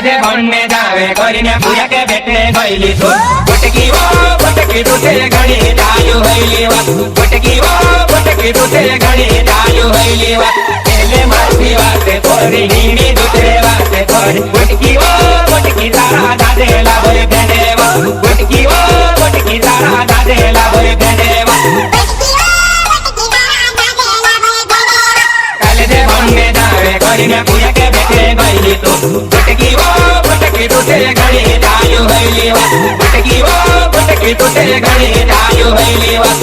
જે બંને જાવે કરીને પૂજા કે બેટને ગયેલી તું ગુટકી તૂટે ઘણી ચાલુ હૈલી વાત ગુટકી તૂટે ઘણી ચાલુ હૈલી વાત એટલે મારી વાતે થોડી નીડી દૂતરે વાતે થોડી ગુટકી તારા દાદેલા ભય ભેડેવા ગુટકી તારા દાદેલા ભય ભેડેવા કાલે જે બંને જાવે કરીને પૂજા કે બેટને ગયેલી તું ગુટકી તૂટે ઘણી ચાલુ હૈલી વાત ગુટકી તૂટે ઘણી ચાલુ હૈલી વાત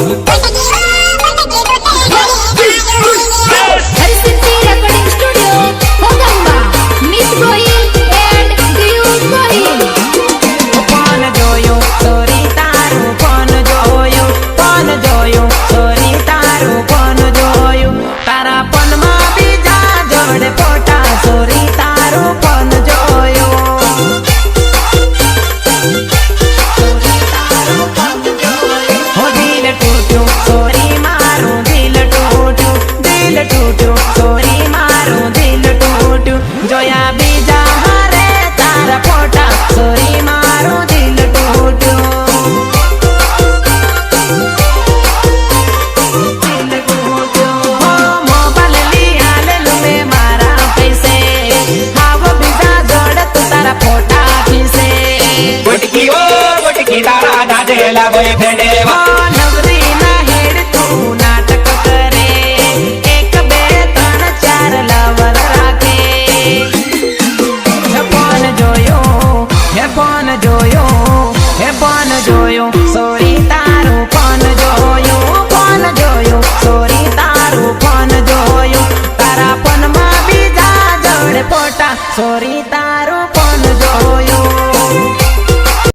તારા દાદેલા ભય ભેડેવા નવરી ના હેડ તું નાટક કરે 1 2 3 4 લવર રાખે હે કોણ જોયો સોરી તારું કોણ જોયું સોરી તારું કોણ જોયું તારા પનમાં બીજા જોડે ફોટા સોરી